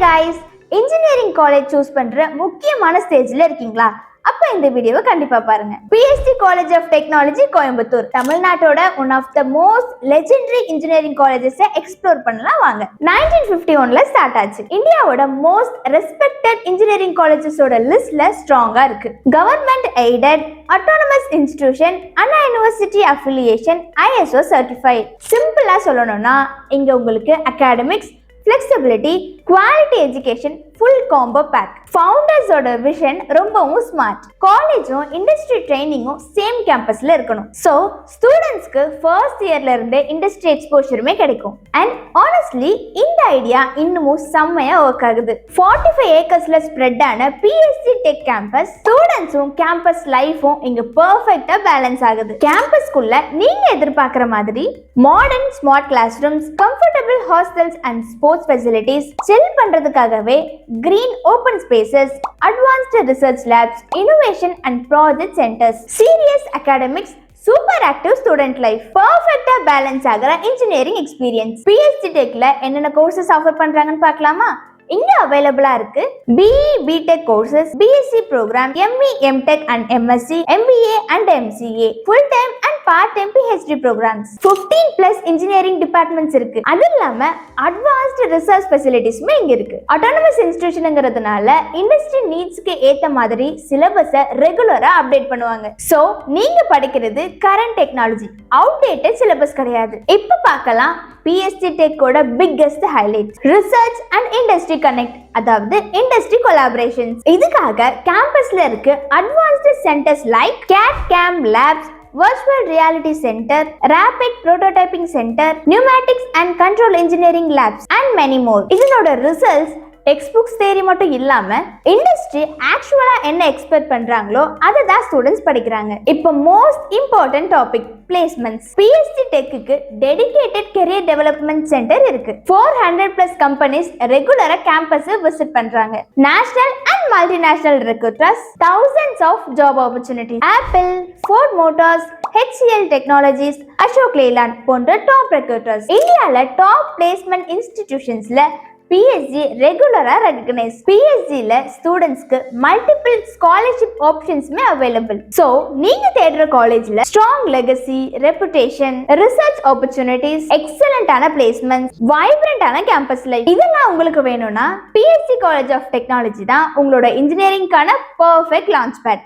guys, engineering college choose பண்ற முக்கியமான ஸ்டேஜ்ல இருக்கீங்களா? அப்ப இந்த வீடியோவை கண்டிப்பா பாருங்க. PST College of Technology Coimbatore தமிழ்நாட்டோட one of the most legendary engineering colleges explore பண்ணலாம் வாங்க. 1951ல ஸ்டார்ட் ஆச்சு. இந்தியாவோட most respected engineering collegesோட லிஸ்ட்ல ஸ்ட்ராங்கா இருக்கு. Government aided autonomous institution, Anna University affiliation, ISO certified. சிம்பிளா சொல்லணும்னா இங்க உங்களுக்கு academics, flexibility, quality education, full combo pack. Founders ஓட விஷன் ரொம்பவும் ஸ்மார்ட். காலேஜும் இண்டஸ்ட்ரி ட்ரைனிங்கும் சேம் கேம்பஸ்ல இருக்கணும். ஸோ ஸ்டூடெண்ட்ஸ்க்கு ஃபர்ஸ்ட் இயர்ல இருந்தே இண்டஸ்ட்ரி எக்ஸ்போஷருமே கிடைக்கும். அண்ட் ஆனஸ்ட்லி இந்த ஐடியா இன்னமும் செம்மையா ஒர்க் ஆகுது. 45 ஏக்கர்ஸ்ல ஸ்ப்ரெட் ஆன PST டெக் கேம்பஸ் ஸ்டூடெண்ட்ஸும் கேம்பஸ் லைஃபும் இங்க பெர்ஃபெக்ட்டா பேலன்ஸ் ஆகுது. கேம்பஸ்க்குள்ள நீங்க எதிர்பார்க்குற மாதிரி modern smart classrooms, comfortable hostels and sports facilities, chill பண்றதுக்காகவே green open spaces, advanced research labs, innovation and project centers, serious academics, super active student life, perfect balance ஆகிற engineering experience. PST Techல என்னென்ன courses offer பண்றாங்கன்னு பார்க்கலாமா? இங்க அவைலபிளா இருக்கு BE BTech courses, BSc program, ME MTech and MSc, MBA and MCA, full time and part time PhD programs. 15 plus engineering departments இருக்கு. அது இல்லாம advanced research facilitiesமே இங்க இருக்கு. autonomous institutionங்கிறதுனால industry needsக்கு ஏத்த மாதிரி சிலபஸை ரெகுலரா அப்டேட் பண்ணுவாங்க. சோ நீங்க படிக்கிறது current technology, outdated syllabus கிடையாது. இப்ப பார்க்கலாம் PST Tech ஓட biggest highlight, research and industry connect, அதாவது industry collaborations. இதுக்காக கேம்பஸ்ல இருக்கு advanced centers like CAD/CAM labs, virtual reality center, rapid prototyping center, pneumatics and control engineering labs and many more. இதனோட results text books தேரி மட்டும் இல்லாம industry ஆக்சுவலா என்ன expect பண்றாங்களோ அதை தான் ஸ்டூடெண்ட்ஸ் படிக்கிறாங்க. இப்போ most important topic placements. PST டெக்குக்கு டெடிகேட்டட் கெரியர் டெவலப்மெண்ட் சென்டர் இருக்கு. 400 பிளஸ் கம்பெனிஸ் ரெகுலரா கேம்பஸ் விசிட் பண்றாங்க. National and multinational recruiters, thousands of job opportunities. Apple, Ford Motors, HCL Technologies, Ashok Leyland போன்ற டாப் ரெக்ரூட்டர்ஸ். இந்தியால டாப் பிளேஸ்மெண்ட் இன்ஸ்டிடியூஷன்ஸ்ல PSG ரெகுலரா recognise. PSGல ஸ்டூடெண்ட்ஸ்க்கு மல்டிபிள் ஸ்காலர்ஷிப் ஆப்ஷன்ஸ்மே அவைலபிள். சோ நீங்க தேடுற காலேஜ்ல strong legacy, reputation, research opportunities, எக்ஸலண்டான பிளேஸ்மெண்ட்ஸ், வைப்ரண்டான கேம்பஸ் லைஃப் இதெல்லாம் உங்களுக்கு வேணும்னா PST காலேஜ் ஆஃப் டெக்னாலஜி தான் உங்களோட இன்ஜினியரிங்கான பெர்ஃபெக்ட் லான்ச் பேட்.